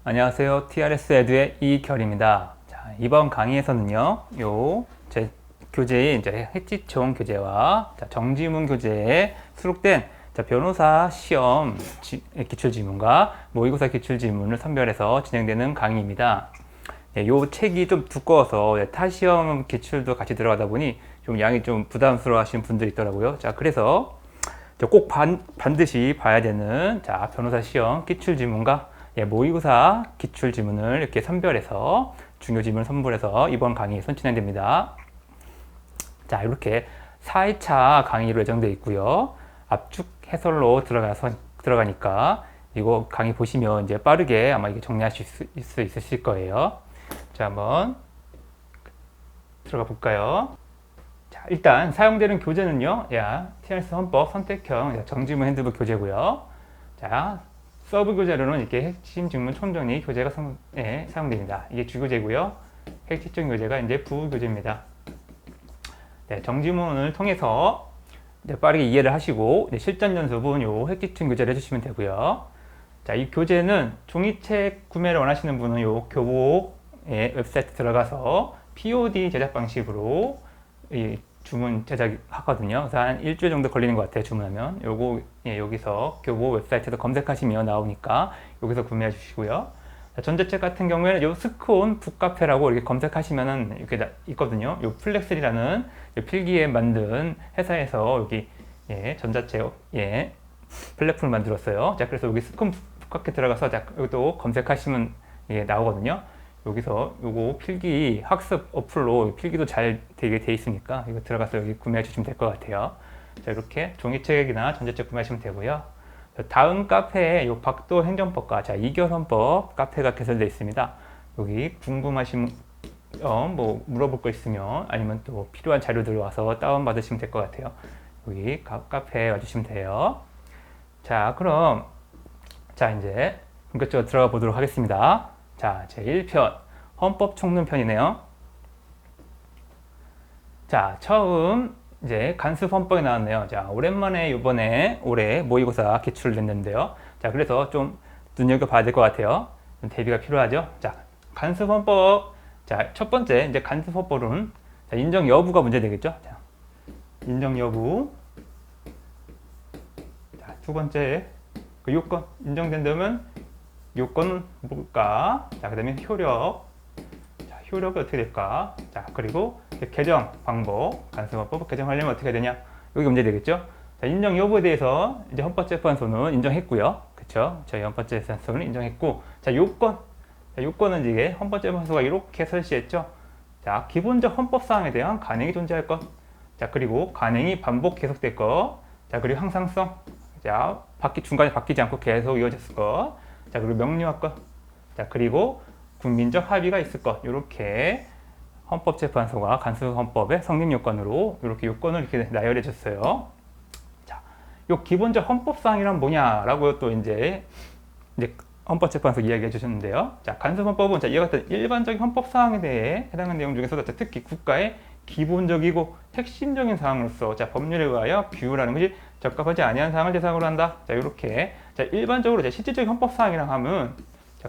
안녕하세요. TRS 에듀의 이결입니다. 자, 이번 강의에서는요, 제 교재인 이제 핵지총 교재와 정지문 교재에 수록된 변호사 시험 기출지문과 모의고사 기출지문을 선별해서 진행되는 강의입니다. 이 책이 좀 두꺼워서 타 시험 기출도 같이 들어가다 보니 좀 양이 좀 부담스러워 하시는 분들이 있더라고요. 자, 그래서 꼭 반드시 봐야 되는 변호사 시험 기출지문과 모의고사 기출지문을 이렇게 선별해서 중요 지문을 선별해서 이번 강의에 진행됩니다. 자, 이렇게 4회차 강의로 예정되어 있고요. 압축 해설로 들어가니까 이거 강의 보시면 이제 빠르게 아마 이게 정리하실 수 있으실 거예요. 자, 한번 들어가 볼까요? 자, 일단 사용되는 교재는요, TRS 헌법 선택형 정지문 핸드북 교재고요. 자, 서브 교재로는 이렇게 핵심 지문 총정리 교재가 사용됩니다. 이게 주교재고요. 핵심 교재가 이제 부교재입니다. 네, 정지문을 통해서 빠르게 이해를 하시고 실전 연습은 요 핵심 교재를 해주시면 되고요. 자, 이 교재는 종이책 구매를 원하시는 분은 요 교보의 웹사이트 들어가서 POD 제작 방식으로 이 주문 제작하거든요. 그래서 한 일주일 정도 걸리는 것 같아요. 주문하면 요거 여기서 교보 웹사이트에서 검색하시면 나오니까 여기서 구매해 주시고요. 전자책 같은 경우에는 요 스콘 북카페라고 이렇게 검색하시면은 이렇게 있거든요. 요 플렉스리라는 필기에 만든 회사에서 여기 전자책 플랫폼을 만들었어요. 자, 그래서 여기 스콘 북카페 들어가서 여기도 검색하시면 나오거든요. 여기서 요거 필기 학습 어플로 필기도 잘 되게 돼 있으니까 이거 들어가서 여기 구매해 주시면 될 것 같아요. 자, 이렇게 종이책이나 전자책 구매하시면 되고요. 다음 카페에 요 박도 행정법과 이결헌법 카페가 개설되어 있습니다. 여기 궁금하신 뭐 물어볼 거 있으면 아니면 또 필요한 자료들 와서 다운 받으시면 될 것 같아요. 여기 카페에 와주시면 돼요. 자, 그럼 이제 본격적으로 들어가 보도록 하겠습니다. 자, 제1편 헌법 총론 편이네요. 자, 처음 이제 간습 헌법이 나왔네요. 자, 오랜만에 이번에 올해 모의고사 기출됐는데요. 자, 그래서 좀 눈여겨봐야 될 것 같아요. 좀 대비가 필요하죠. 자, 간습 헌법. 자, 첫 번째 이제 간습 헌법은 인정 여부가 문제 되겠죠. 자, 인정 여부. 자, 두 번째 그 요건 인정된다면 요건은 뭘까? 자, 그 다음에 효력. 자, 효력이 어떻게 될까? 자, 그리고 개정 방법, 간섭헌법 개정하려면 어떻게 해야 되냐? 여기 문제 되겠죠? 자, 인정 여부에 대해서 이제 헌법재판소는 인정했고요. 그쵸? 저희 헌법재판소는 인정했고, 자, 요건. 자, 요건은 이게 헌법재판소가 이렇게 설시했죠? 자, 기본적 헌법사항에 대한 관행이 존재할 것. 자, 그리고 관행이 반복 계속될 것. 자, 그리고 항상성. 자, 중간에 바뀌지 않고 계속 이어졌을 것. 자, 그리고 명료할 것. 자, 그리고 국민적 합의가 있을 것. 이렇게 헌법재판소가 간수헌법의 성립 요건으로 이렇게 요건을 이렇게 나열해 줬어요. 자, 요 기본적 헌법사항이란 뭐냐라고 또 이제 헌법재판소 이야기해 주셨는데요. 자, 간수헌법은 이와 같은 일반적인 헌법사항에 대해 해당하는 내용 중에서도 특히 국가의 기본적이고 핵심적인 사항으로서 법률에 의하여 규율하는 것이 적합하지 아니한 사항을 대상으로 한다. 자, 이렇게 일반적으로 실질적인 헌법사항이라 하면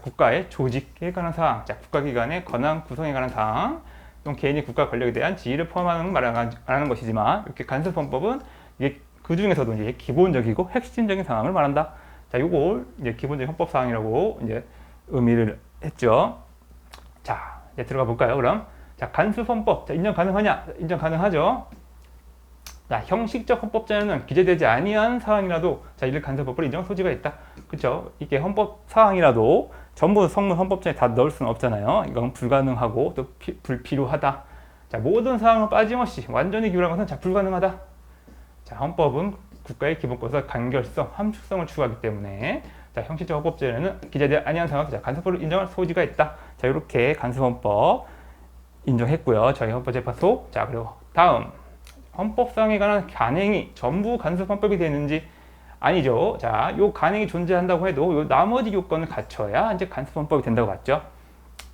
국가의 조직에 관한 사항, 국가기관의 권한 구성에 관한 사항, 또 개인이 국가 권력에 대한 지위를 포함하는 말하는 것이지만 이렇게 간섭헌법은 이게 그 중에서도 이제 기본적이고 핵심적인 사항을 말한다. 자, 요걸 이제 기본적인 헌법사항이라고 이제 의미를 했죠. 자, 이제 들어가 볼까요? 그럼 자, 간섭헌법. 자, 인정 가능하냐? 인정 가능하죠. 자, 형식적 헌법자는 기재되지 아니한 사항이라도 이를 간섭법으로 인정할 소지가 있다. 그렇죠? 이게 헌법 사항이라도 전부 성문 헌법자에 다 넣을 수는 없잖아요. 이건 불가능하고 또 불필요하다. 자, 모든 사항은 빠짐없이 완전히 규율한 것은 불가능하다. 자, 헌법은 국가의 기본권과 간결성, 함축성을 추구하기 때문에 형식적 헌법제에는 기재되지 아니한 사항을 간섭법으로 인정할 소지가 있다. 자, 이렇게 간섭헌법 인정했고요. 저희 헌법재판소. 자, 그리고 다음 헌법사항에 관한 관행이 전부 간섭헌법이 되는지 아니죠. 자, 요 관행이 존재한다고 해도 요 나머지 요건을 갖춰야 이제 간섭헌법이 된다고 봤죠.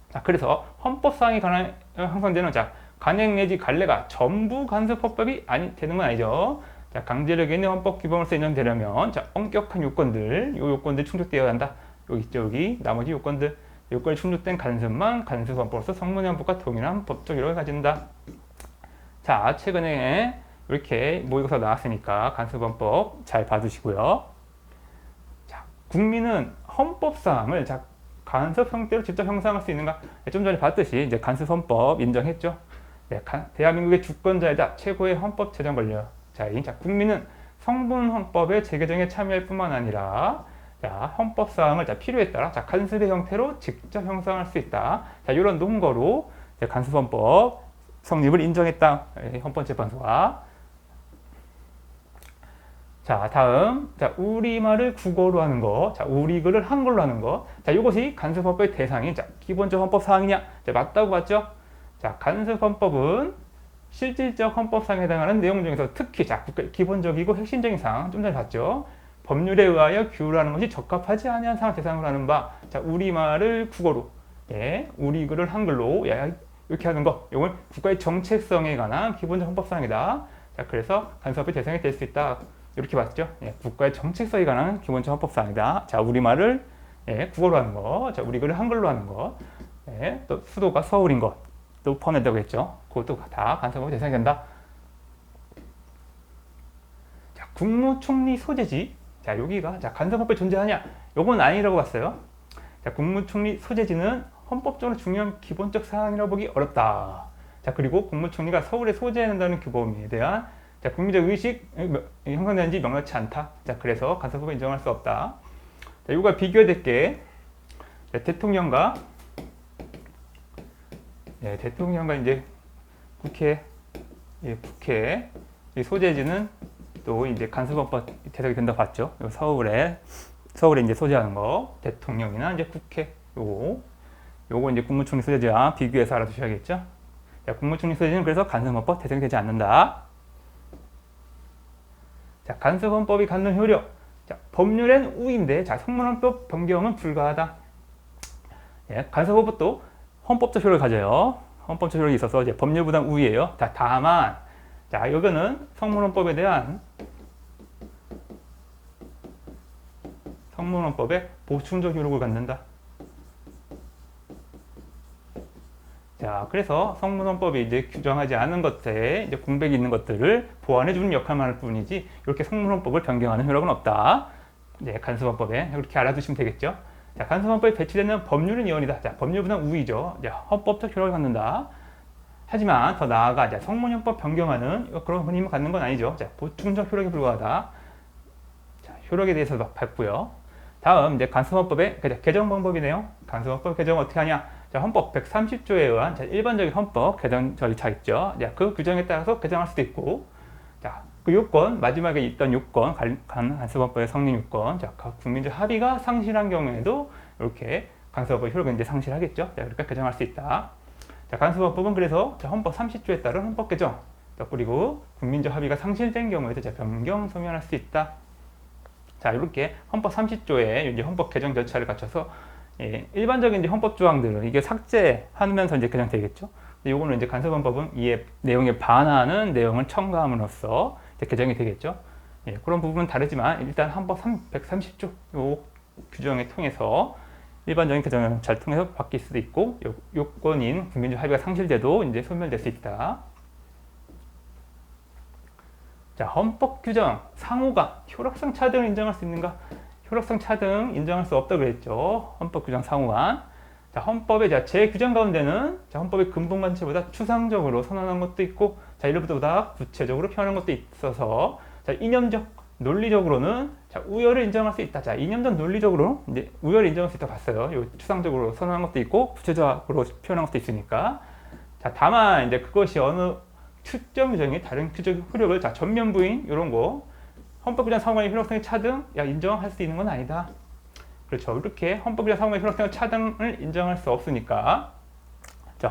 자, 그래서 헌법사항에 관한 형성되는 관행 내지 관례가 전부 간섭헌법이 되는 건 아니죠. 자, 강제력 있는 헌법 규범으로서 인정되려면 엄격한 요건들, 요 요건들 충족되어야 한다. 여기 있죠, 여기 나머지 요건들. 요건이 충족된 간섭만 간섭헌법으로서 성문헌법과 동일한 법적 이력을 가진다. 자, 최근에 이렇게 모의고사 나왔으니까 간섭헌법 잘 봐두시고요. 자, 국민은 헌법사항을 간섭 형태로 직접 형성할 수 있는가? 좀 전에 봤듯이 이제 간섭헌법 인정했죠. 네, 대한민국의 주권자이다. 최고의 헌법 제정 권력자인 국민은 성문헌법의 재개정에 참여할 뿐만 아니라 헌법사항을 필요에 따라 간섭의 형태로 직접 형성할 수 있다. 이런 논거로 간섭헌법 성립을 인정했다. 헌법재판소가. 자, 다음. 우리말을 국어로 하는 거. 우리글을 한글로 하는 거. 이것이 간섭헌법의 대상인 기본적 헌법사항이냐? 맞다고 봤죠? 간섭헌법은 실질적 헌법사항에 해당하는 내용 중에서 특히 기본적이고 핵심적인 사항, 좀 전에 봤죠? 법률에 의하여 규율하는 것이 적합하지 아니한 사항을 대상으로 하는 바, 우리말을 국어로, 우리글을 한글로, 이렇게 하는 거, 이건 국가의 정체성에 관한 기본적 헌법사항이다. 그래서 간섭의 대상이 될 수 있다. 이렇게 봤죠? 국가의 정체성에 관한 기본적 헌법사항이다. 우리말을 국어로 하는 거, 우리글을 한글로 하는 거, 또 수도가 서울인 것, 또 포함된다고 했죠. 그것도 다 간섭의 대상이 된다. 국무총리 소재지. 여기가 간섭헌법에 존재하냐? 요건 아니라고 봤어요. 국무총리 소재지는 헌법적으로 중요한 기본적 사항이라고 보기 어렵다. 그리고 국무총리가 서울에 소재해야 한다는 규범에 대한 국민적 의식 형성되는지 명확치 않다. 그래서 간섭법을 인정할 수 없다. 이거가 비교될 게 대통령과 이제 국회 이 소재지는 또 이제 간섭헌법 대상이 된다고 봤죠. 서울에 이제 소재하는 거 대통령이나 이제 국회 요거 이제 국무총리 소재지와 비교해서 알아두셔야겠죠. 국무총리 소재지는 그래서 간섭헌법 대상이 되지 않는다. 간섭헌법이 갖는 효력. 법률엔 우인데 성문헌법 변경은 불가하다. 간섭헌법도 헌법적 효력을 가져요. 헌법적 효력이 있어서 이제 법률보다 우위예요. 다만 여기는 성문헌법에 대한 성문헌법의 보충적 효력을 갖는다. 그래서 성문헌법이 이제 규정하지 않은 것에 이제 공백이 있는 것들을 보완해주는 역할만 할 뿐이지 이렇게 성문헌법을 변경하는 효력은 없다. 간섭헌법에 이렇게 알아두시면 되겠죠. 간섭헌법에 배치되는 법률은 이원이다. 법률보다 우위죠. 헌법적 효력을 갖는다. 하지만 더 나아가 성문헌법 변경하는 그런 힘을 갖는 건 아니죠. 보충적 효력에 불과하다. 효력에 대해서 봤고요. 다음 이제 간섭헌법의 개정 방법이네요. 간섭헌법 개정 어떻게 하냐? 헌법 130조에 의한 일반적인 헌법 개정 절차 있죠. 그 규정에 따라서 개정할 수도 있고, 그 요건 마지막에 있던 요건 간섭헌법의 성립 요건, 국민적 합의가 상실한 경우에도 이렇게 간섭헌법 효력을 이제 상실하겠죠. 이렇게 개정할 수 있다. 간섭헌법은 그래서 헌법 30조에 따른 헌법 개정, 그리고 국민적 합의가 상실된 경우에도 변경 소멸할 수 있다. 이렇게 헌법 30조에 이제 헌법 개정 절차를 갖춰서 일반적인 이제 헌법 조항들은 이게 삭제하면서 이제 개정되겠죠. 요거는 이제 간섭헌법은 이 내용에 반하는 내용을 첨가함으로써 이제 개정이 되겠죠. 그런 부분은 다르지만 일단 헌법 130조 요 규정을 통해서 일반적인 개정을 잘 통해서 바뀔 수도 있고 요건인 국민적 합의가 상실돼도 이제 소멸될 수 있다. 헌법 규정 상호가 효력성 차등을 인정할 수 있는가? 효력성 차등 인정할 수 없다고 그랬죠. 헌법 규정 상호간. 헌법의 재규정 가운데는 헌법의 근본관체보다 추상적으로 선언한 것도 있고 이로부터 구체적으로 표현한 것도 있어서 이념적 논리적으로는 우열을 인정할 수 있다. 이념적 논리적으로 이제 우열을 인정할 수 있다고 봤어요. 요 추상적으로 선언한 것도 있고 구체적으로 표현한 것도 있으니까. 다만 이제 그것이 어느 특정 규정이 다른 규정 효력을 전면 부인 이런 거 헌법규정 상호간의 효력성의 차등 인정할 수 있는 건 아니다. 그렇죠. 이렇게 헌법규정 상호간의 효력성의 차등을 인정할 수 없으니까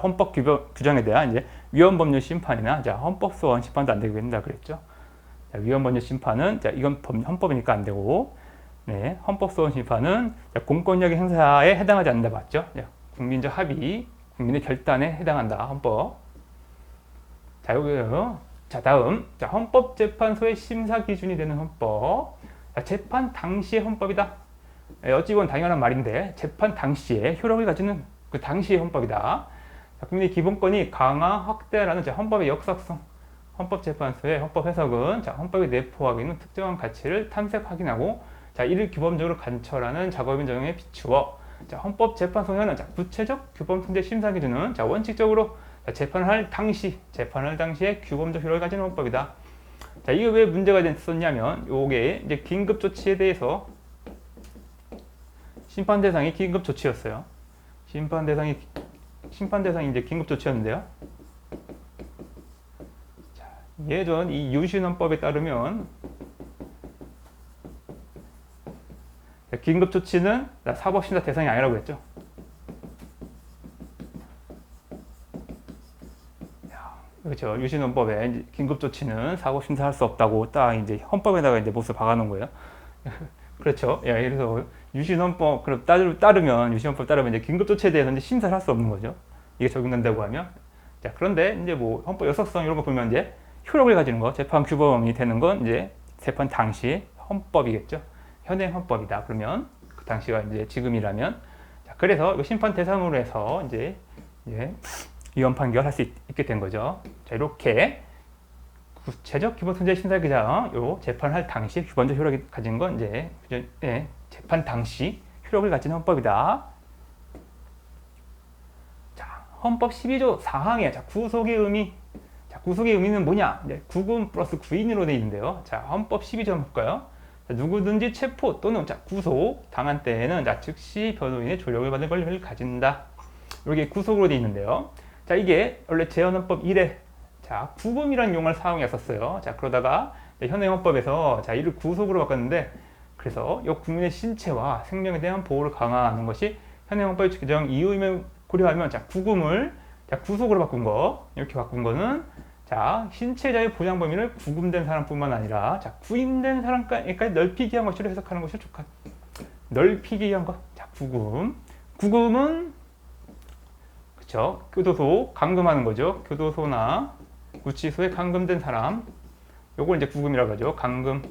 헌법 규정에 대한 이제 위헌법률 심판이나 헌법소원 심판도 안 되게 된다 그랬죠. 위헌법률 심판은 이건 헌법이니까 안 되고, 헌법소원 심판은 공권력의 행사에 해당하지 않는다 봤죠. 국민적 합의, 국민의 결단에 해당한다. 헌법. 여기요. 다음 헌법재판소의 심사 기준이 되는 헌법. 재판 당시의 헌법이다. 어찌 보면 당연한 말인데 재판 당시에 효력을 가지는 그 당시의 헌법이다. 자, 국민의 기본권이 강화, 확대라는 헌법의 역사성, 헌법재판소의 헌법 해석은 헌법이 내포하고 있는 특정한 가치를 탐색, 확인하고 이를 규범적으로 관철하는 작업인 정에 비추어 헌법재판소는 구체적 규범 통제 심사 기준은 원칙적으로 재판을 할 당시에 규범적 효력을 가진 헌법이다. 이게 왜 문제가 됐었냐면 요게 이제 긴급 조치에 대해서 심판 대상이 긴급 조치였어요. 심판 대상이 이제 긴급 조치였는데요. 예전 이 유신헌법에 따르면 긴급 조치는 사법심사 대상이 아니라고 했죠. 그렇죠. 유신헌법에 긴급 조치는 사법심사할 수 없다고 딱 이제 헌법에다가 이제 못을 박아놓은 거예요. 그렇죠. 예, 그래서 유신헌법 따르면 이제 긴급 조치에 대해서 이제 심사를 할 수 없는 거죠. 이게 적용된다고 하면. 자, 그런데 이제 뭐 헌법 역사성 이런 거 보면 이제 효력을 가지는 거, 재판 규범이 되는 건 이제 재판 당시 헌법이겠죠. 현행 헌법이다. 그러면 그 당시가 이제 지금이라면, 자, 그래서 심판 대상으로 해서 이제 위헌 판결할 수 있게 된 거죠. 자, 이렇게 구체적 기본통제 심사기자 요 재판할 당시 규범적 효력이 가진 건 이제 재판 당시 효력을 가진 헌법이다. 자, 헌법 12조 4항에 구속의 의미. 자, 구속의 의미는 뭐냐? 구금 플러스 구인으로 되어 있는데요. 자, 헌법 12조 한번 볼까요? 자, 누구든지 체포 또는 구속 당한 때에는 즉시 변호인의 조력을 받을 권리를 가진다. 이렇게 구속으로 되어 있는데요. 자, 이게 원래 재헌헌법 1회 구금이라는 용어를 사용했었어요. 자, 그러다가 현행 헌법에서 이를 구속으로 바꿨는데, 그래서 이 국민의 신체와 생명에 대한 보호를 강화하는 것이 현행 헌법의 규정 이유임을 고려하면 구금을 구속으로 바꾼 거, 이렇게 바꾼 거는 신체 자유 보장 범위를 구금된 사람뿐만 아니라 구임된 사람까지 넓히기 위한 것으로 해석하는 것이 좋다. 넓히기 위한 것. 구금은 그렇죠. 교도소 감금하는 거죠. 교도소나 구치소에 감금된 사람, 요걸 이제 구금이라고 하죠. 감금.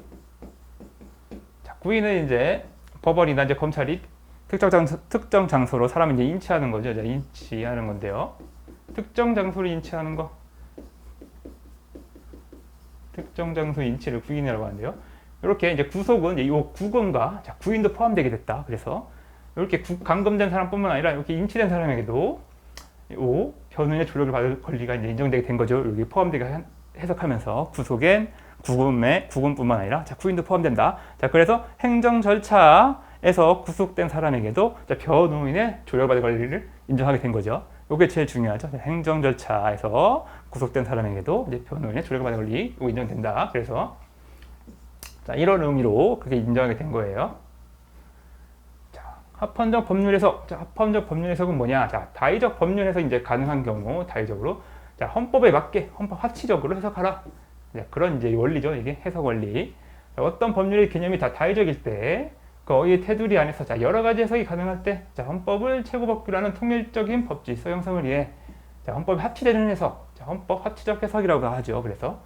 자, 구인은 이제 법원이나 이제 검찰이 특정 장소로 사람을 이제 인치하는 거죠. 이제 인치하는 건데요. 특정 장소를 인치하는 거. 특정 장소 인치를 구인이라고 하는데요. 이렇게 이제 구속은 이 구금과 구인도 포함되게 됐다. 그래서 이렇게 감금된 사람뿐만 아니라 이렇게 인치된 사람에게도 변호인의 조력을 받을 권리가 이제 인정되게 된 거죠. 여기 포함되게 해석하면서 구속엔 구금뿐만 아니라 구인도 포함된다. 자, 그래서 행정 절차에서 구속된 사람에게도 변호인의 조력을 받을 권리를 인정하게 된 거죠. 이게 제일 중요하죠. 행정 절차에서 구속된 사람에게도 이제 변호인의 조력을 받을 권리 인정된다. 그래서 이런 의미로 그게 인정하게 된 거예요. 합헌적 법률 해석. 합헌적 법률 해석은 뭐냐? 다의적 법률 해석 이제 가능한 경우 다의적으로 헌법에 맞게 헌법 합치적으로 해석하라. 그런 이제 원리죠. 이게 해석 원리. 어떤 법률의 개념이 다 다의적일 때 거의 테두리 안에서 여러 가지 해석이 가능할 때 헌법을 최고법규라는 통일적인 법질서 형성을 위해 헌법이 합치되는 해석, 헌법 합치적 해석이라고 하죠. 그래서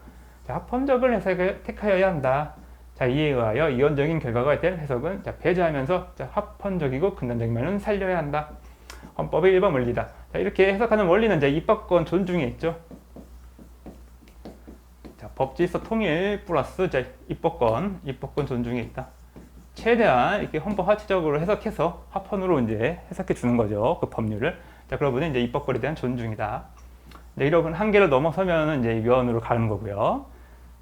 합헌적을 해석을 택하여야 한다. 이에 의하여 이원적인 결과가 될 해석은 배제하면서 합헌적이고 근본적인 면은 살려야 한다. 헌법의 일반 원리다. 이렇게 해석하는 원리는 이제 입법권 존중에 있죠. 법질서 통일 플러스 입법권 존중에 있다. 최대한 이렇게 헌법 합치적으로 해석해서 합헌으로 이제 해석해 주는 거죠. 그 법률을. 그러면 이제 입법권에 대한 존중이다. 이런 한계를 넘어서면 이제 위헌으로 가는 거고요.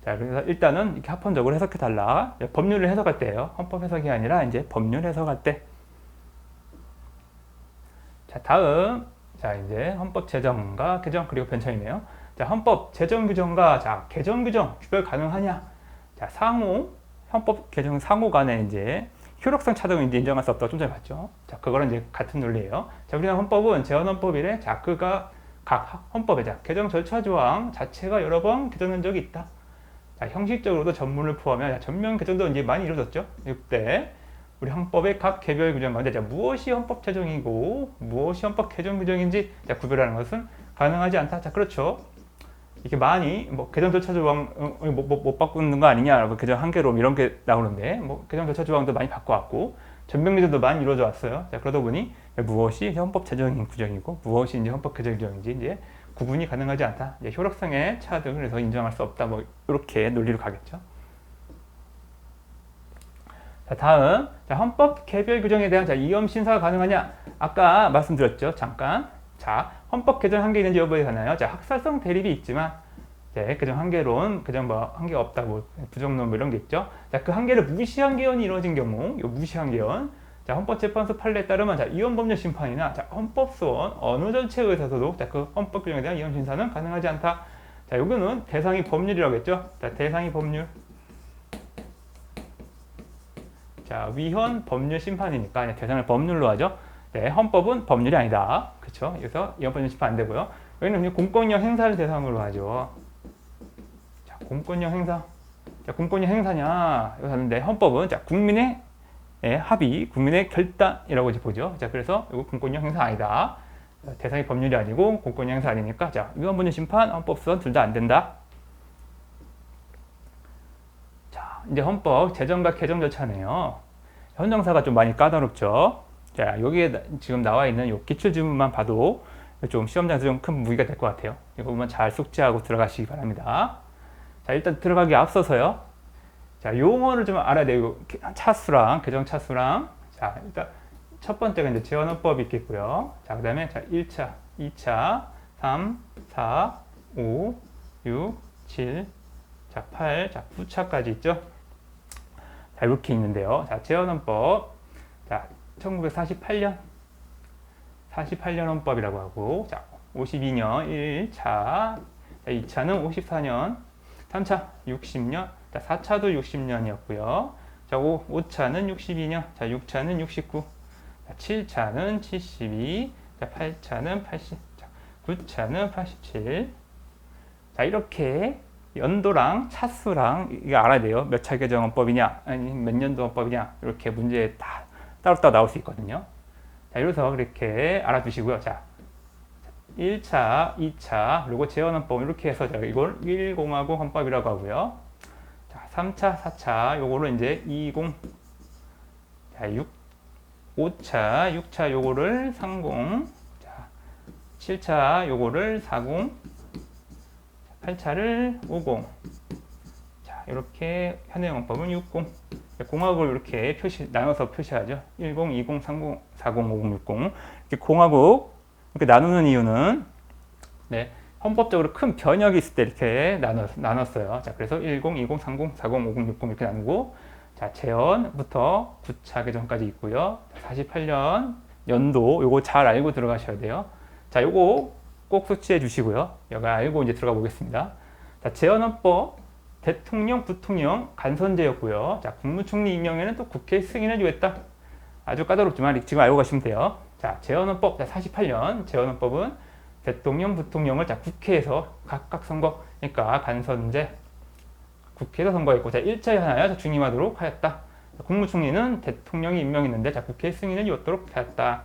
자, 그래서 일단은 이렇게 합헌적으로 해석해 달라. 법률을 해석할 때예요. 헌법 해석이 아니라 이제 법률 해석할 때. 자, 다음. 이제 헌법 제정과 개정 그리고 변천이네요. 헌법 제정 규정과 개정 규정 구별 가능하냐? 헌법 개정 상호 간에 이제 효력성 차등을 이제 인정할 수 없다고 좀 전에 봤죠. 그거는 이제 같은 논리예요. 우리나라 헌법은 재헌헌법이래. 그가 각 헌법의 개정 절차 조항 자체가 여러 번 개정된 적이 있다. 형식적으로도 전문을 포함해 전면 개정도 이제 많이 이루어졌죠. 이때 우리 헌법의 각 개별 규정 가운데 무엇이 헌법 제정이고 무엇이 헌법 개정 규정인지 구별하는 것은 가능하지 않다. 그렇죠. 이렇게 많이 개정 절차 조항 못 바꾸는 거 아니냐라고 개정 한계로 이런 게 나오는데 개정 절차 조항도 많이 바꿔왔고 전병리전도 많이 이루어져 왔어요. 자, 그러다 보니 무엇이 헌법 제정인 규정이고 무엇이 이제 헌법 개정 규정인지 이제 구분이 가능하지 않다. 이제 효력성의 차 등을 해서 인정할 수 없다. 뭐 이렇게 논리로 가겠죠. 자, 다음 헌법 개별 규정에 대한 이념 심사가 가능하냐? 아까 말씀드렸죠. 잠깐. 자, 헌법 개정 한계 있는지 여부에 관하여 학설성 대립이 있지만 개정 한계론, 개정 뭐 한계가 없다, 뭐 부정론 뭐 이런 게 있죠. 자, 그 한계를 무시한 개헌이 이루어진 경우, 요 무시한 개헌, 헌법재판소 판례에 따르면 위헌법률 심판이나 헌법소원 어느 전체에 의해서도 그 헌법 규정에 대한 이념 심사는 가능하지 않다. 자, 요거는 대상이 법률이라고 했죠. 자, 대상이 법률. 자, 위헌 법률 심판이니까 대상을 법률로 하죠. 네, 헌법은 법률이 아니다. 그렇죠? 그래서 위헌 법률 심판 안 되고요. 여기는 공권력 행사를 대상으로 하죠. 자, 공권력 행사. 자, 공권력 행사냐? 이거 하는데 헌법은 국민의 합의, 국민의 결단이라고 이제 보죠. 자, 그래서 이거 공권력 행사 아니다. 대상이 법률이 아니고 공권력 행사 아니니까 위헌 법률 심판, 헌법소원 둘 다 안 된다. 이제 헌법 제정과 개정 절차네요. 헌정사가 좀 많이 까다롭죠. 자, 여기에 지금 나와 있는 요 기출 지문만 봐도 좀 시험장에서 좀 큰 무기가 될 것 같아요. 이거 보면 잘 숙지하고 들어가시기 바랍니다. 자, 일단 들어가기 앞서서요. 자, 용어를 좀 알아야 돼요. 차수랑 개정 차수랑. 자, 일단 첫 번째가 이제 재헌헌법이 있겠고요. 자, 그다음에 1차, 2차, 3, 4, 5, 6, 7, 8, 9차까지 있죠. 자, 이렇게 있는데요. 자, 재헌헌법. 자, 1948년 헌법이라고 하고, 자, 52년 1차, 자, 2차는 54년, 3차 60년, 자, 4차도 60년이었고요. 자, 5차는 62년, 자, 6차는 69, 자, 7차는 72, 자, 8차는 80, 자, 9차는 87. 자, 이렇게 연도랑 차수랑 이거 알아야 돼요. 몇 차 개정 헌법이냐, 아니 몇 년도 헌법이냐, 이렇게 문제에 다 따로따로 나올 수 있거든요. 자, 이래서 그렇게 알아두시고요. 자, 1차, 2차, 그리고 재헌헌법 이렇게 해서 이걸 1공화국 헌법이라고 하고요. 자, 3차, 4차, 요거를 이제 20, 자, 5차, 6차 요거를 30, 자, 7차 요거를 40, 8차를 50. 자, 이렇게 현행 헌법은 60. 공화국을 이렇게 나눠서 표시하죠. 10, 20, 30, 40, 50, 60. 이렇게 공화국 이렇게 나누는 이유는 헌법적으로 큰 변혁이 있을 때 이렇게 나눴어요. 자, 그래서 10, 20, 30, 40, 50, 60 이렇게 나누고, 자, 재헌부터 9차 개정까지 있고요. 48년 연도 요거 잘 알고 들어가셔야 돼요. 자, 요거 꼭 숙지해 주시고요. 여기 알고 이제 들어가 보겠습니다. 자, 재헌헌법 대통령, 부통령 간선제였고요. 자, 국무총리 임명에는 또 국회 승인을 요했다. 아주 까다롭지만 지금 알고 가시면 돼요. 자, 재헌헌법 48년 재헌헌법은 대통령, 부통령을 국회에서 각각 선거, 그러니까 간선제 국회에서 선거했고, 자, 1차에 하나요 중임하도록 하였다. 자, 국무총리는 대통령이 임명했는데 국회 승인을 요도록 하였다.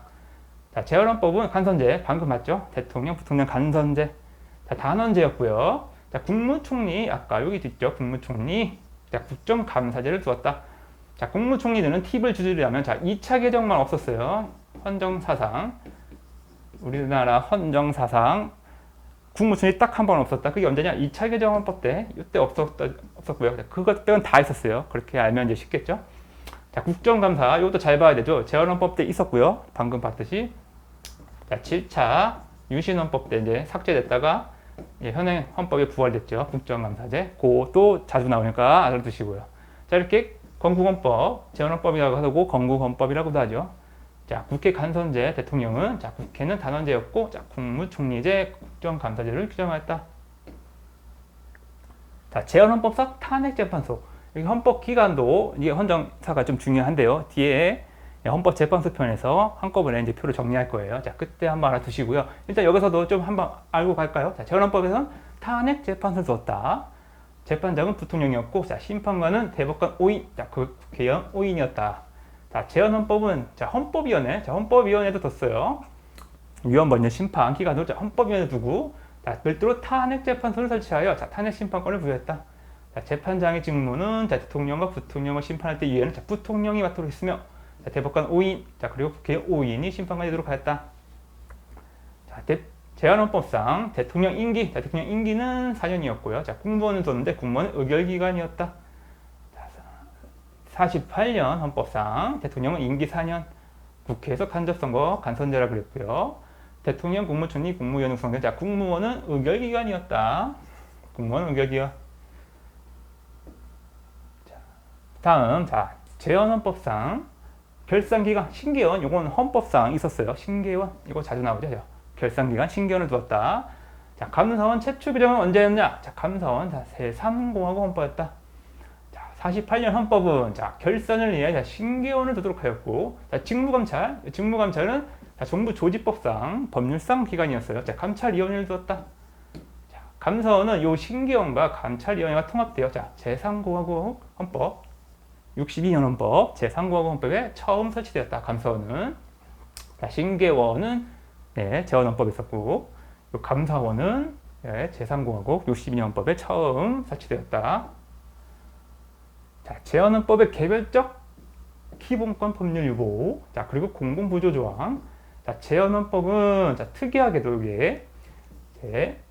자, 재헌헌법은 간선제, 방금 봤죠? 대통령, 부통령 간선제. 자, 단원제였고요. 자, 국무총리, 아까 여기 있죠? 국무총리. 자, 국정감사제를 두었다. 자, 국무총리들은 팁을 주자면, 자, 2차 개정만 없었어요. 헌정사상. 우리나라 헌정사상. 국무총리 딱 한 번 없었다. 그게 언제냐? 2차 개정 헌법 때. 이때 없었고요. 그것 빼고는 다 있었어요. 그렇게 알면 이제 쉽겠죠? 자, 국정감사. 이것도 잘 봐야 되죠? 재헌헌법 때 있었고요. 방금 봤듯이. 자, 7차 유신헌법 때 이제 삭제됐다가 현행 헌법에 부활됐죠. 국정감사제. 그것도 자주 나오니까 알아두시고요. 자, 이렇게 건국헌법, 재헌헌법이라고 하고 건국헌법이라고도 하죠. 자, 국회 간선제, 대통령은 자, 국회는 단원제였고, 자, 국무총리제, 국정감사제를 규정하였다. 자, 재헌헌법상 탄핵재판소. 여기 헌법 기간도 이게 헌정사가 좀 중요한데요. 뒤에 헌법재판소 편에서 한꺼번에 이제 표를 정리할 거예요. 자, 그때 한번 알아두시고요. 일단 여기서도 좀 한번 알고 갈까요? 자, 재헌헌법에서는 탄핵재판소를 두었다. 재판장은 부통령이었고, 자, 심판관은 대법관 5인, 자, 그 국회의원 5인이었다. 자, 재헌헌법은 자, 헌법위원회, 자, 헌법위원회도 뒀어요. 위헌법률 심판 기관으로 자, 헌법위원회 두고, 자, 별도로 탄핵재판소를 설치하여 자, 탄핵심판권을 부여했다. 자, 재판장의 직무는 자, 대통령과 부통령을 심판할 때 이외에는 자, 부통령이 맡도록 했으며, 자, 대법관 5인, 자, 그리고 국회 5인이 심판관이 되도록 하였다. 자, 제한헌법상 대통령 임기, 자, 대통령 임기는 4년이었고요. 자, 공무원은 뒀는데 공무원은 의결기관이었다. 48년 헌법상 대통령은 임기 4년, 국회에서 간접선거, 간선제라 그랬고요. 대통령, 국무총리, 국무위원 구성된 자, 국무원은 의결기관이었다. 공무원 의결기관. 자, 다음, 자, 제헌헌법상 결산기간, 신개원, 요건 헌법상 있었어요. 신개원, 이거 자주 나오죠. 결산기간, 신개원을 두었다. 자, 감사원 최초 규정은 언제였냐? 자, 감사원, 자, 제3공화국 헌법이었다. 48년 헌법은 자, 결산을 위해 자, 신개원을 두도록 하였고, 자, 직무감찰은 자, 정부 조직법상 법률상 기관이었어요. 자, 감찰위원회를 두었다. 자, 감사원은 요 신개원과 감찰위원회가 통합되어 자, 제3공화국 헌법 62년 헌법 제3공화국 헌법에 처음 설치되었다. 감사원은. 자, 신개원은 네, 제헌헌법에 있었고, 요 감사원은 네, 제3공화국 62년 헌법에 처음 설치되었다. 자, 제헌헌법의 개별적 기본권 법률 유보, 자, 그리고 공공부조조항. 자, 제헌헌법은 자, 특이하게도 이게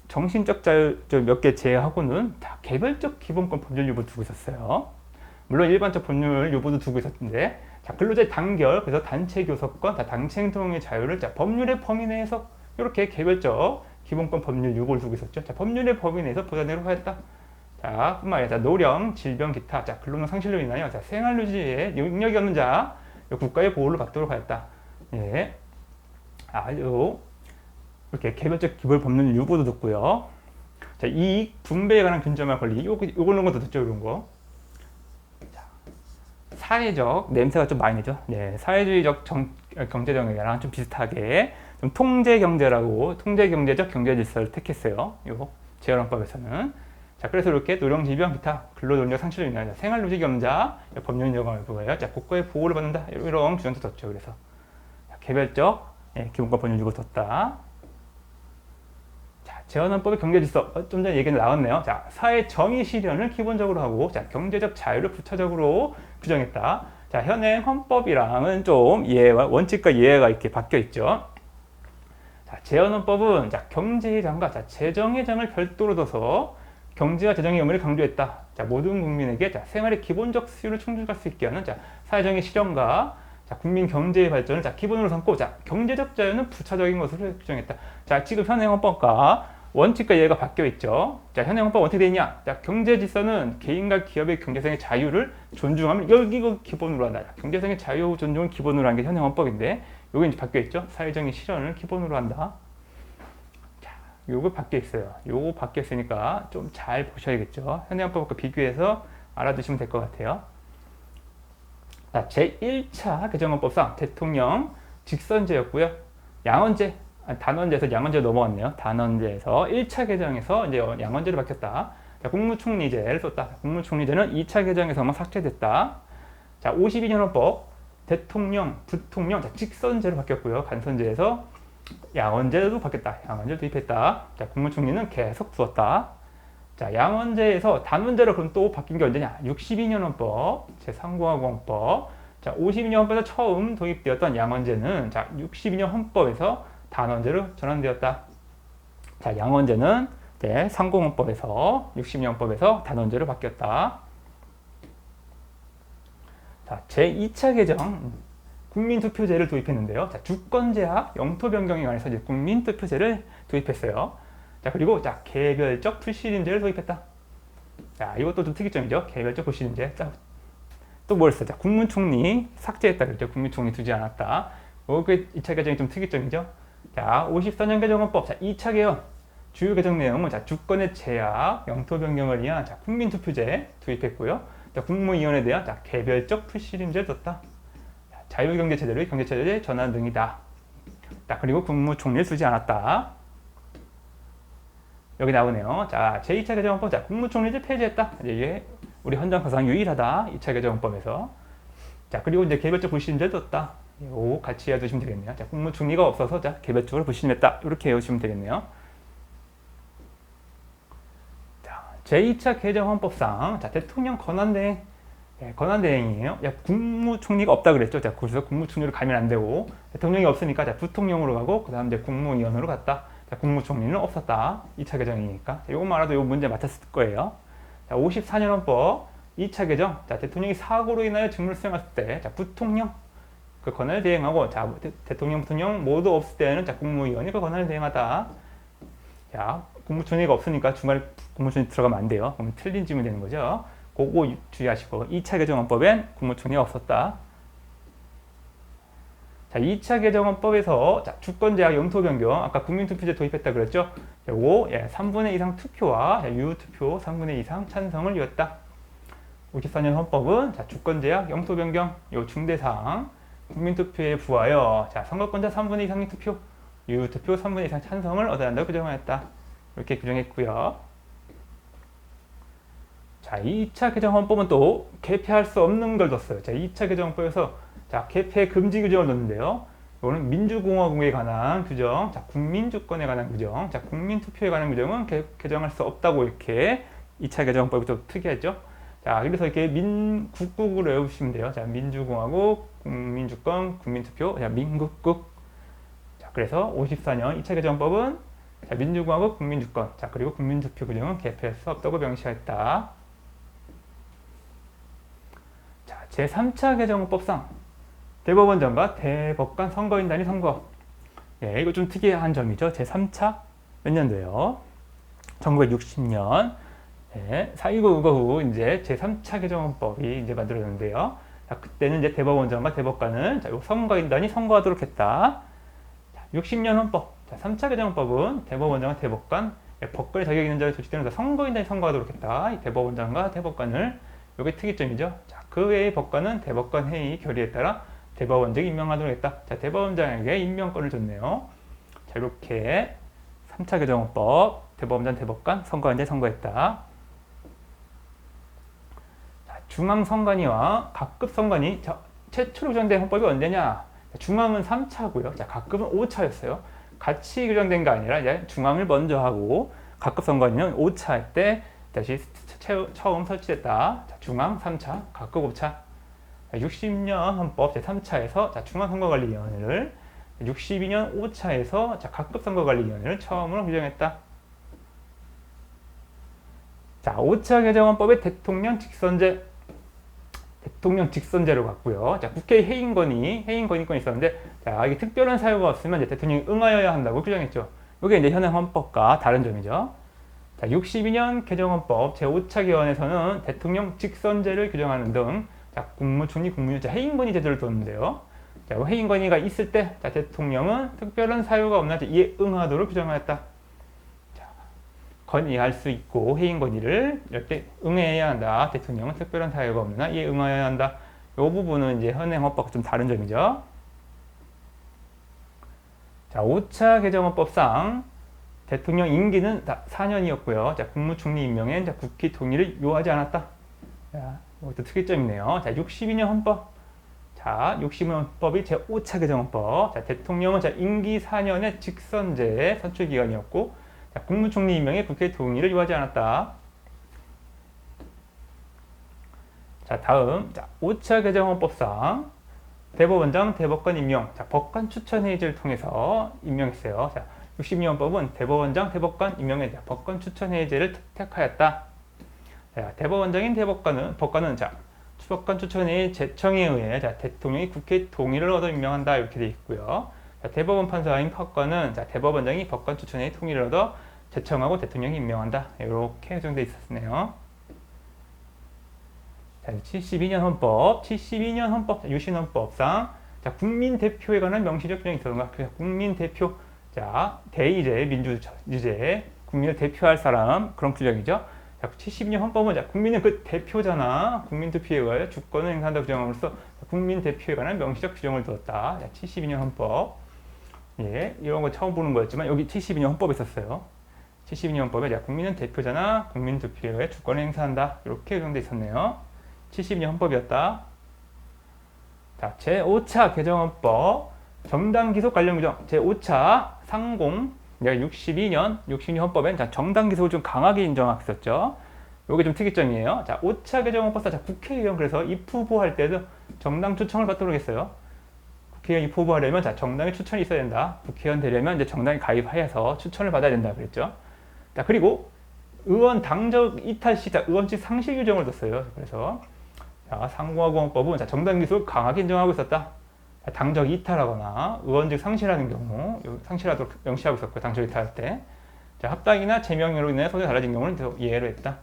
정신적 자유 몇 개 제외하고는 다 개별적 기본권 법률 유보 두고 있었어요. 물론 일반적 법률 유보도 두고 있었는데, 자, 근로자의 단결, 그래서 단체 교섭권, 단체 행동의 자유를 자, 법률의 범위 내에서 이렇게 개별적 기본권 법률 유보를 두고 있었죠. 자, 법률의 범위 내에서 보장되도록 하였다. 자, 뿐만 아니라 노령, 질병, 기타, 자, 근로능 상실로 인하여 자, 생활 유지에 능력이 없는 자, 국가의 보호를 받도록 하였다. 예, 아주 이렇게 개별적 기본 법률 유보도 듣고요. 자, 이익 분배에 관한 균점과 권리, 요거는 것도 듣죠, 이런 거. 자, 사회적 냄새가 좀 많이 나죠. 네, 사회주의적 경제정의랑 좀 비슷하게 좀 통제경제적 경제질서를 택했어요. 요 제헌헌법에서는. 자, 그래서 이렇게 노령, 질병, 기타, 근로능력 상실로 인하여 생활 누직이 없는 자, 법률 인정을 부여해요. 자, 국가의 보호를 받는다. 이런 규정도 뒀죠. 그래서 자, 개별적 기본권 법률 유고 뒀다. 자, 제헌헌법의 경제질서, 좀 전에 얘기가 나왔네요. 자, 사회 정의 실현을 기본적으로 하고, 자, 경제적 자유를 부차적으로 규정했다. 자, 현행 헌법이랑은 좀 원칙과 이해가 이렇게 바뀌어 있죠. 자, 제헌헌법은 자, 경제회장과 자, 재정회장을 별도로 둬서 경제와 재정의 의무를 강조했다. 자, 모든 국민에게 자, 생활의 기본적 수요를 충족할 수 있게 하는 자, 사회정의 실현과 자, 국민 경제의 발전을 자, 기본으로 삼고 자, 경제적 자유는 부차적인 것으로 규정했다. 자, 지금 현행 헌법과 원칙과 이해가 바뀌어 있죠. 자, 현행 헌법 어떻게 되어 있냐? 자, 경제 질서는 개인과 기업의 경제성의 자유를 존중하면 여기가 기본으로 한다. 자, 경제성의 자유 존중을 기본으로 한 게 현행 헌법인데, 여기 이제 바뀌어 있죠. 사회정의 실현을 기본으로 한다. 요거 바뀌어 있어요. 요거 바뀌어 있으니까 좀 잘 보셔야겠죠. 현행헌법과 비교해서 알아두시면 될 것 같아요. 자, 제1차 개정헌법상 대통령 직선제였고요. 양원제, 단원제에서 양원제로 넘어왔네요. 단원제에서 1차 개정에서 이제 양원제로 바뀌었다. 자, 국무총리제를 썼다. 국무총리제는 2차 개정에서만 삭제됐다. 자, 52년 헌법 대통령, 부통령, 자, 직선제로 바뀌었고요. 간선제에서 양원제도 바뀌었다. 양원제를 도입했다. 자, 국무총리는 계속 두었다. 자, 양원제에서 단원제로 그럼 또 바뀐 게 언제냐? 62년 헌법, 제3공화국 헌법. 자, 52년 헌법에서 처음 도입되었던 양원제는 자, 62년 헌법에서 단원제로 전환되었다. 자, 양원제는 네, 상공헌법에서 60년 헌법에서 단원제로 바뀌었다. 자, 제2차 개정 국민투표제를 도입했는데요. 자, 주권제약, 영토 변경에 관해서 이제 국민투표제를 도입했어요. 자, 그리고 자, 개별적 불신임제를 도입했다. 자, 이것도 좀 특이점이죠. 개별적 불신임제. 자, 또 뭘 했어? 자, 국무총리 삭제했다 그랬죠. 국무총리 두지 않았다. 그 2차 개정이 좀 특이점이죠. 자, 54년 개정헌법. 자, 2차 개헌. 주요 개정 내용은 자, 주권의 제약, 영토 변경을 위한 자, 국민투표제 도입했고요. 자, 국무위원회에 대한 자, 개별적 불신임제를 뒀다. 자유경제체제를 경제체제의 전환 등이다. 자, 그리고 국무총리를 쓰지 않았다. 여기 나오네요. 자, 제2차 개정헌법. 자, 국무총리제 폐지했다. 이게 우리 헌정사상 유일하다. 2차 개정헌법에서. 자, 그리고 이제 개별적 불신임제를 뒀다. 이거 같이 해두시면 되겠네요. 자, 국무총리가 없어서 자, 개별적으로 불신임했다. 이렇게 해두시면 되겠네요. 자, 제2차 개정헌법상 자, 대통령 권한대행. 예, 권한대행이에요. 야, 국무총리가 없다 그랬죠. 자, 그래서 국무총리로 가면 안 되고, 대통령이 없으니까 자, 부통령으로 가고, 그 다음 이제 국무위원으로 갔다. 자, 국무총리는 없었다. 2차 개정이니까. 요것만 알아도 요 문제 맞췄을 거예요. 자, 54년 헌법 2차 개정. 자, 대통령이 사고로 인하여 직무를 수행했을 때, 자, 부통령 그 권한을 대행하고, 자, 대통령, 부통령 모두 없을 때는 자, 국무위원이 그 권한을 대행하다. 자, 국무총리가 없으니까 중간에 국무총리 들어가면 안 돼요. 그러면 틀린 질문이 되는 거죠. 그거 주의하시고 2차 개정헌법엔 국무총리가 없었다. 자, 2차 개정헌법에서 자, 주권제약 영토 변경 아까 국민투표제 도입했다 그랬죠? 요거 3분의 이상 투표와 유효투표 3분의 이상 찬성을 이뤘다. 54년 헌법은 자, 주권제약 영토 변경 요 중대사항 국민투표에 부하여 자, 선거권자 3분의 이상의 투표 유효투표 3분의 이상 찬성을 얻어야 한다고 규정하였다. 이렇게 규정했고요. 자, 2차 개정헌법은 또 개폐할 수 없는 걸 뒀어요. 자, 2차 개정헌법에서 자, 개폐 금지 규정을 넣는데요. 이거는 민주공화국에 관한 규정, 자, 국민주권에 관한 규정, 자, 국민투표에 관한 규정은 개정할 수 없다고 이렇게 2차 개정헌법이 좀 특이하죠. 자, 그래서 이렇게 민국국으로 외우시면 돼요. 자, 민주공화국, 국민주권, 국민투표, 자, 민국국. 자, 그래서 54년 2차 개정헌법은 자, 민주공화국, 국민주권, 자, 그리고 국민투표 규정은 개폐할 수 없다고 명시했다. 제3차 개정헌법상 대법원장과 대법관 선거인단위 선거. 예, 이거 좀 특이한 점이죠. 제3차 몇 년도예요? 1960년. 예, 4.19 의거 후 이제 제3차 개정헌법이 이제 만들어졌는데요. 자, 그때는 이제 대법원장과 대법관은 자, 요 선거인단이 선거하도록 했다. 자, 60년 헌법. 자, 3차 개정헌법은 대법원장과 대법관, 예, 법관의 자격 있는 자를 조직되면서 선거인단이 선거하도록 했다. 이 대법원장과 대법관을 요게 특이점이죠. 자, 그 외의 법관은 대법관 회의 결의에 따라 대법원장이 임명하도록 했다. 자, 대법원장에게 임명권을 줬네요. 자, 이렇게 3차 개정헌법, 대법원장, 대법관, 선거인단 선거했다. 자, 중앙선관위와 각급선관위. 자, 최초로 규정된 헌법이 언제냐? 자, 중앙은 3차고요. 자, 각급은 5차였어요. 같이 규정된 게 아니라 이제 중앙을 먼저 하고 각급선관위는 5차 때 다시 처음 설치됐다. 자, 중앙 3차, 각급 5차. 60년 헌법 제3차에서 중앙선거관리위원회를 62년 5차에서 각급선거관리위원회를 처음으로 규정했다. 자, 5차 개정헌법의 대통령 직선제로 갔고요. 자, 국회 해임건의권이 있었는데, 자, 이게 특별한 사유가 없으면 이제 대통령이 응하여야 한다고 규정했죠. 이게 이제 현행 헌법과 다른 점이죠. 자, 62년 개정헌법 제5차 개헌에서는 대통령 직선제를 규정하는 등 자, 국무총리, 국무위원, 해임건의 제도를 뒀는데요. 자, 해임건의가 있을 때 자, 대통령은 특별한 사유가 없나 이에 응하도록 규정하였다. 자, 건의할 수 있고 해임건의를 이렇게 응해야 한다. 대통령은 특별한 사유가 없나 이에 응하여야 한다. 이 부분은 이제 현행 헌법과 좀 다른 점이죠. 자, 5차 개정헌법상 대통령 임기는 4년이었고요. 자, 국무총리 임명엔 자, 국회 동의를 요하지 않았다. 자, 이것도 특이점이네요. 자, 62년 헌법. 자, 62년 헌법이 제5차 개정헌법. 자, 대통령은 자, 임기 4년의 직선제 선출 기간이었고, 자, 국무총리 임명에 국회 동의를 요하지 않았다. 자, 다음. 자, 5차 개정헌법상 대법원장, 대법관 임명. 자, 법관 추천회의제를 통해서 임명했어요. 자, 60년 헌법은 대법원장, 대법관 임명에 법관 추천회의제를 택하였다. 자, 대법원장인 법관은 자, 법관 추천회의 제청에 의해 자, 대통령이 국회 동의를 얻어 임명한다 이렇게 되어 있고요. 자, 대법원 판사인 법관은 자, 대법원장이 법관 추천회의 동의를 얻어 제청하고 대통령이 임명한다. 이렇게 규정되어 있었네요. 자, 72년 헌법, 60헌법상 자, 국민대표에 관한 명시적 규정이 있었는가? 국민대표, 자, 대의제, 민주주제, 국민을 대표할 사람 그런 규정이죠. 자, 72년 헌법은 자, 국민은 그 대표잖아. 국민투표에 의하여 주권을 행사한다고 규정함으로써 국민 대표에 관한 명시적 규정을 두었다. 자, 72년 헌법. 예, 이런 거 처음 보는 거였지만 여기 72년 헌법에 있었어요. 72년 헌법에 자, 국민은 대표잖아. 국민투표에 의해 주권을 행사한다. 이렇게 규정돼 있었네요. 72년 헌법이었다. 자, 제5차 개정헌법 정당 기속 관련 규정 제5차 상공 62년 헌법엔 자, 정당 기속을 좀 강하게 인정했었죠. 요게 좀 특이점이에요. 자, 5차 개정헌법상 자, 국회의원 그래서 입후보 할 때도 정당 추천을 받도록 했어요. 국회의원 입후보 하려면 자, 정당의 추천이 있어야 된다. 국회의원 되려면 이제 정당에 가입하여서 추천을 받아야 된다 그랬죠. 자, 그리고 의원 당적 이탈 시 의원직 상실 규정을 뒀어요. 그래서 자, 상공화국헌법은 자, 정당 기술 강하게 인정하고 있었다. 자, 당적 이탈하거나 의원직 상실하는 경우 상실하도록 명시하고 있었고요. 당적 이탈할 때. 자, 합당이나 제명으로 인해 소득이 달라진 경우는 더 예외로 했다.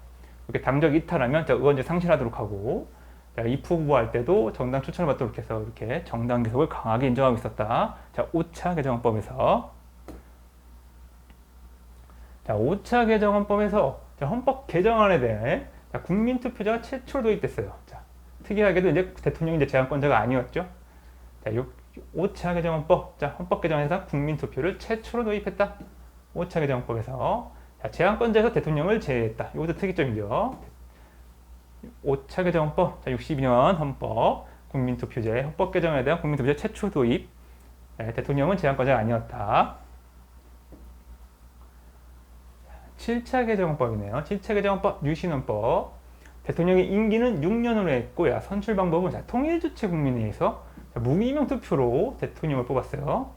이렇게 당적 이탈하면 자, 의원직 상실하도록 하고 자, 입후보 할 때도 정당 추천을 받도록 해서 이렇게 정당 기속을 강하게 인정하고 있었다. 자, 5차 개정헌법에서 자, 5차 개정헌법에서 자, 헌법 개정안에 대해 자, 국민투표제가 최초로 도입됐어요. 자, 특이하게도 이제 대통령이 이제 제한권자가 아니었죠. 자, 5차 개정헌법, 자, 헌법 개정에서 국민투표를 최초로 도입했다. 5차 개정헌법에서 자, 제한권자에서 대통령을 제외했다. 이것도 특이점이죠. 5차 개정헌법, 자, 62년 헌법, 국민투표제, 헌법 개정에 대한 국민투표제 최초 도입. 네, 대통령은 제한권자가 아니었다. 7차 개정헌법이네요. 7차 개정헌법, 유신헌법. 대통령의 임기는 6년으로 했고, 야, 선출 방법은 자, 통일주체 국민회의에서 무기명 투표로 대통령을 뽑았어요.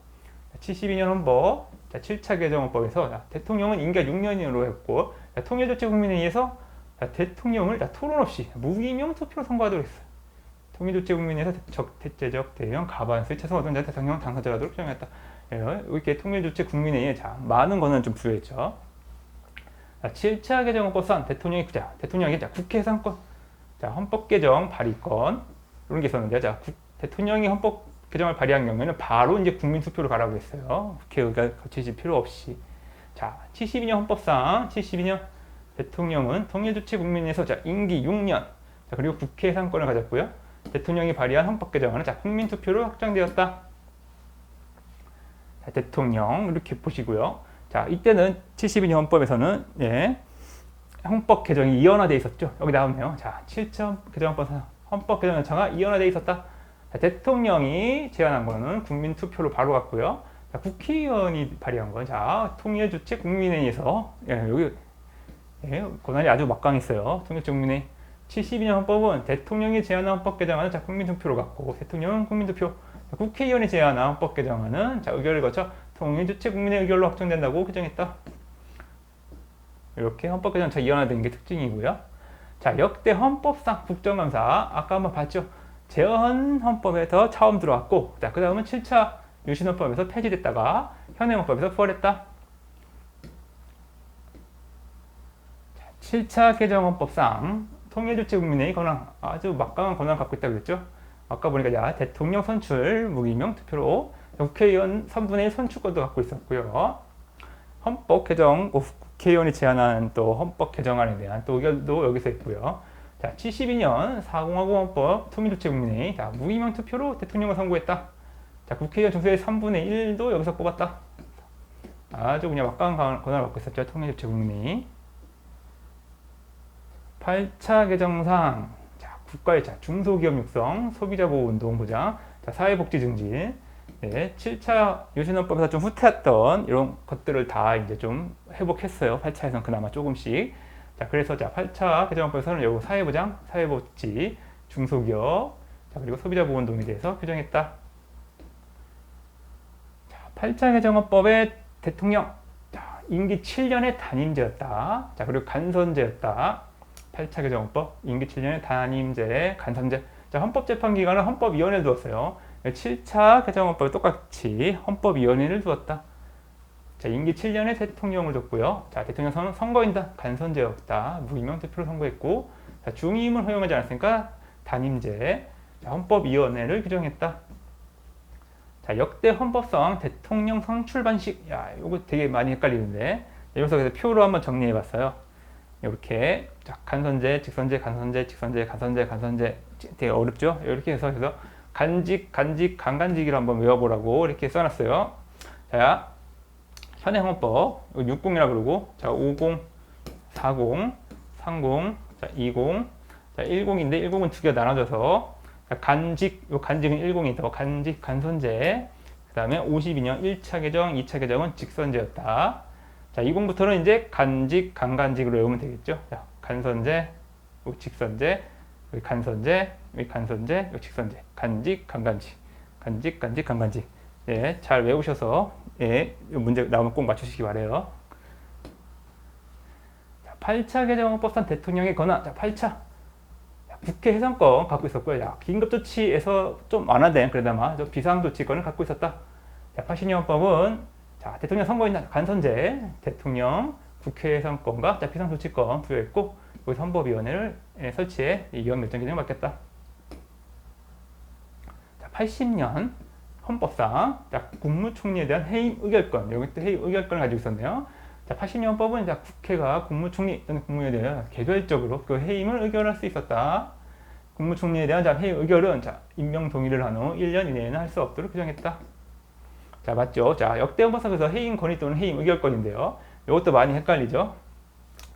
72년 헌법, 자, 7차 개정헌법에서 자, 대통령은 임기가 6년으로 했고, 자, 통일주체 국민회의에서 자, 대통령을 자, 토론 없이 무기명 투표로 선거하도록 했어요. 통일주체 국민회의에서 적대적 대형 과반수 최소 어떤 대통령 당선자가 되도록 규정했다. 이렇게 통일주체 국민회의에 자, 많은 거는 좀 부여했죠. 자, 7차 개정헌법상 대통령이 자, 국회 상권, 자, 헌법 개정 발의권 이런 게 있었는데, 자, 대통령이 헌법 개정을 발의한 경우에는 바로 이제 국민 투표로 가라고 했어요. 국회의가 거치실 필요 없이. 자, 72년 헌법상 72년 대통령은 통일주체 국민에서 자, 임기 6년, 자, 그리고 국회 상권을 가졌고요. 대통령이 발의한 헌법 개정안은 자, 국민 투표로 확정되었다. 자, 대통령 이렇게 보시고요. 자, 이때는 72년 헌법에서는 예, 헌법 개정이 이원화되어 있었죠. 여기 나오네요. 자, 7차 개정헌법상 헌법 개정 절차가 이원화되어 있었다. 자, 대통령이 제안한 거는 국민 투표로 바로 갔고요. 자, 국회의원이 발의한 건 자, 통일주체 국민회의에서 예, 여기 예, 권한이 아주 막강했어요. 통일주체 국민회의. 72년 헌법은 대통령이 제안한 헌법 개정안은 자, 국민 투표로 갔고 대통령은 국민 투표. 자, 국회의원이 제안한 헌법 개정안은 자, 의결을 거쳐 통일주체 국민의 의결로 확정된다고 규정했다. 이렇게 헌법 개정 절차 이원화된 게 특징이고요. 자, 역대 헌법상 국정감사 아까 한번 봤죠. 제헌 헌법에서 처음 들어왔고, 자, 그 다음은 7차 유신헌법에서 폐지됐다가 현행헌법에서 부활했다. 자, 7차 개정헌법상 통일주체 국민회의 권한 아주 막강한 권한을 갖고 있다고 그랬죠. 아까 보니까 야, 대통령 선출 무기명 투표로 국회의원 3분의 1 선출권도 갖고 있었고요. 헌법 개정 국회의원이 제안한 또 헌법 개정안에 대한 또 의견도 여기서 있고요. 자, 72년 4공화국 헌법 통일주체 국민회의 자, 무기명 투표로 대통령을 선고했다. 자, 국회의원 정수의 3분의 1도 여기서 뽑았다. 아주 그냥 막강한 권한을 갖고 있었죠. 통일주체 국민회의. 8차 개정상 자, 국가의 자, 중소기업 육성, 소비자보호운동 보장, 자, 사회복지 증진. 네, 7차 유신헌법에서 좀 후퇴했던 이런 것들을 다 이제 좀 회복했어요. 8차에서는 그나마 조금씩. 자, 그래서 자, 8차 개정헌법에서는 요 사회보장, 사회복지, 중소기업, 자, 그리고 소비자보호운동에 대해서 규정했다. 자, 8차 개정헌법의 대통령, 자, 임기 7년의 단임제였다. 자, 그리고 간선제였다. 8차 개정헌법, 임기 7년의 단임제, 간선제. 자, 헌법재판기관은 헌법위원회를 두었어요. 7차 개정헌법에 똑같이 헌법위원회를 두었다. 자, 임기 7년에 대통령을 줬고요. 자, 대통령 선거인단 간선제였다. 무기명 투표로 선거했고, 자, 중임을 허용하지 않았으니까 단임제. 자, 헌법위원회를 규정했다. 자, 역대 헌법상 대통령 선출 방식. 야, 이거 되게 많이 헷갈리는데 여기서 그래서 표로 한번 정리해봤어요. 이렇게 자, 간선제, 직선제, 간선제, 직선제, 간선제, 간선제 되게 어렵죠? 이렇게 해서 간직, 간간직을 한번 외워보라고 이렇게 써놨어요. 자, 현행헌법 60이라고 그러고, 자, 50, 40, 30, 자, 20, 자, 10인데 10은 두 개 나눠져서 자, 간직, 요 간직은 10이 더 간직, 간선제. 그 다음에 52년 1차 개정, 2차 개정은 직선제였다. 자, 20부터는 이제 간직, 간간직으로 외우면 되겠죠. 자, 간선제, 여기 직선제, 여기 간선제, 여기 간선제, 여기 직선제, 간직, 간간직, 간직, 간직, 간간직. 예, 잘 외우셔서 예, 이 문제 나오면 꼭 맞추시기 바래요. 자, 8차 개정헌법상 대통령의 권한. 자, 8차. 국회 해산권 갖고 있었고요. 야, 긴급조치에서 좀 완화된 그래도마 비상조치권을 갖고 있었다. 자, 80년 헌법은 자, 대통령 선거인 간선제, 대통령 국회 해산권과 비상조치권 부여했고 여기 헌법위원회를 설치해 이원 결정 기능을 맡겼다. 자, 80년 헌법상 자, 국무총리에 대한 해임 의결권, 여기 또 해임 의결권을 가지고 있었네요. 자, 80년 헌법은 자, 국회가 국무총리 또는 국무위원에 대한 개별적으로 그 해임을 의결할 수 있었다. 국무총리에 대한 자, 해임 의결은 자, 임명 동의를 한 후 1년 이내에는 할 수 없도록 규정했다. 자, 맞죠? 자, 역대 헌법상에서 해임 건의 또는 해임 의결권인데요. 이것도 많이 헷갈리죠?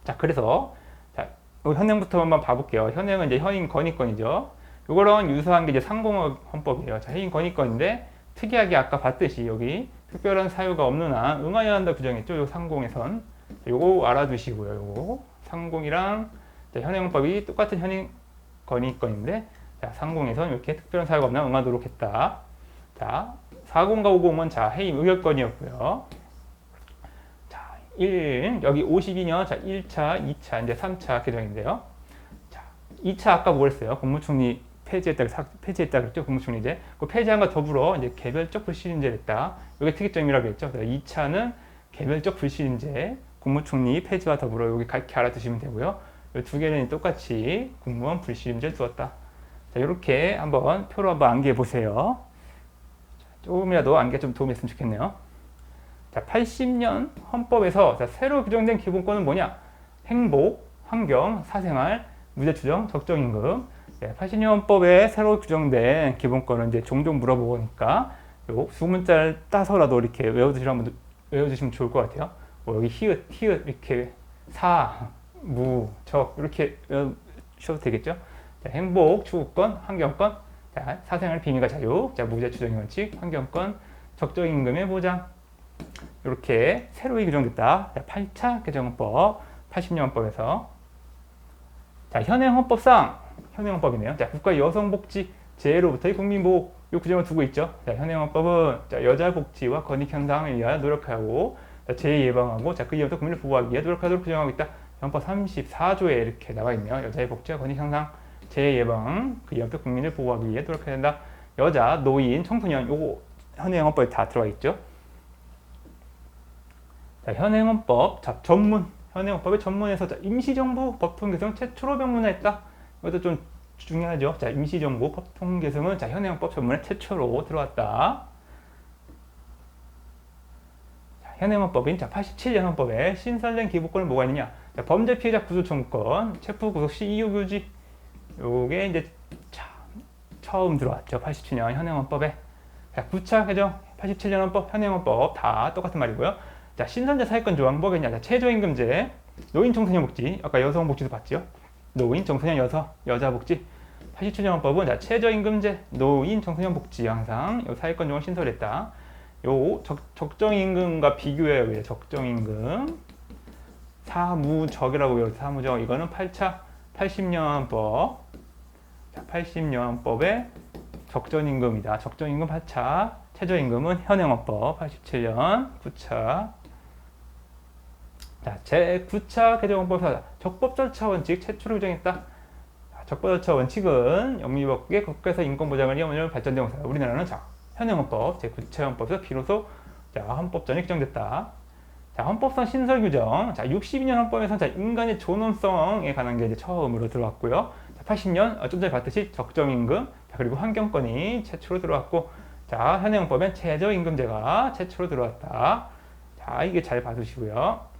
자, 그래서 자, 현행부터 한번 봐볼게요. 현행은 이제 해임 건의권이죠. 이거랑 유사한 게 이제 상공업 헌법이에요. 자, 해임 건의권인데 특이하게 아까 봤듯이 여기 특별한 사유가 없는 한 응하여야 한다 규정했죠. 요 상공에선. 요거 알아두시고요. 요거 상공이랑 자, 현행헌법이 똑같은 현행 건의권인데 자, 상공에선 이렇게 특별한 사유가 없는 한 응하도록 했다. 자, 40과 50은 자, 해임 의결권이었고요. 자, 여기 52년 자, 1차, 2차, 이제 3차 개정인데요. 자, 2차 아까 뭐 했어요? 국무총리 폐지했다 그랬죠? 국무총리제. 그 폐지한과 더불어 이제 개별적 불신임제를 했다. 이게 특이점이라고 했죠. 2차는 개별적 불신임제, 국무총리 폐지와 더불어 여기 이렇게 알아두시면 되고요. 이 두 개는 똑같이 국무원 불신임제를 두었다. 자, 이렇게 한번 표로 한번 암기해 보세요. 조금이라도 암기에 좀 도움이 됐으면 좋겠네요. 자, 80년 헌법에서 자, 새로 규정된 기본권은 뭐냐? 행복, 환경, 사생활, 무죄 추정, 적정임금. 80년 헌법에 새로 규정된 기본권은 이제 종종 물어보니까 요 수문자를 따서라도 이렇게 외워주시면 좋을 것 같아요. 뭐 여기 히읗 이렇게 사, 무, 적 이렇게 외우셔도 되겠죠. 자, 행복, 추구권, 환경권, 자, 사생활 비밀과 자유, 자, 무죄 추정의 원칙, 환경권, 적정임금의 보장. 이렇게 새로이 규정됐다. 자, 8차 개정헌법, 80년 헌법에서. 자, 현행헌법이네요. 자, 국가 여성복지 제로부터의 국민보호 이 규정을 두고 있죠. 자, 현행헌법은 자, 여자 복지와 권익 향상을 위하여 노력하고 자, 재해 예방하고 자, 그 이후부터 국민을 보호하기 위해 노력하도록 규정하고 있다. 헌법 34조에 이렇게 나와 있네요. 여자의 복지와 권익 향상, 재해 예방, 그 이후부터 국민을 보호하기 위해 노력해야 된다. 여자, 노인, 청소년 요거 현행헌법에 다 들어가 있죠. 자, 현행헌법 자, 현행헌법의 전문에서 자, 임시정부 법통 개정 최초로 명문화했다. 이것도 좀 중요하죠. 자, 임시정부 법통 개정은 자, 현행헌법 전문에 최초로 들어왔다. 자, 현행헌법인 자, 87년 헌법에 신설된 기본권은 뭐가 있느냐? 자, 범죄 피해자 구조 청구권, 체포 구속 시 이유 규지. 요게 이제 자, 처음 들어왔죠. 87년 현행헌법에. 자, 9차 개정 87년 헌법, 현행헌법 다 똑같은 말이고요. 자, 신선제 사회권 조항 뭐가 있냐? 자, 최저임금제, 노인 청소년 복지, 아까 여성 복지도 봤죠? 노인 청소년 여자 복지. 87년 헌법은 자, 최저임금제, 노인 청소년 복지 항상 요 사회권 조항 신설했다. 요 적정임금과 비교해요. 적정임금. 사무적이라고 해요. 사무적. 이거는 8차 80년 헌법. 자, 80년 헌법의 적정임금이다. 적정임금 8차. 최저임금은 현행헌법 87년 9차. 자, 제9차 개정헌법에서 적법 절차 원칙 최초로 규정했다. 적법 절차 원칙은 영미법국의 국가에서 인권 보장을 위한 발전된 공사. 우리나라는 자, 현행헌법 제9차 헌법에서 비로소 자, 헌법전이 규정됐다. 자, 헌법상 신설 규정. 자, 62년 헌법에서 자, 인간의 존엄성에 관한 게 이제 처음으로 들어왔고요. 자, 80년 좀 전에 봤듯이 적정임금, 자, 그리고 환경권이 최초로 들어왔고, 자, 현행헌법엔 최저임금제가 최초로 들어왔다. 자, 이게 잘 봐두시고요.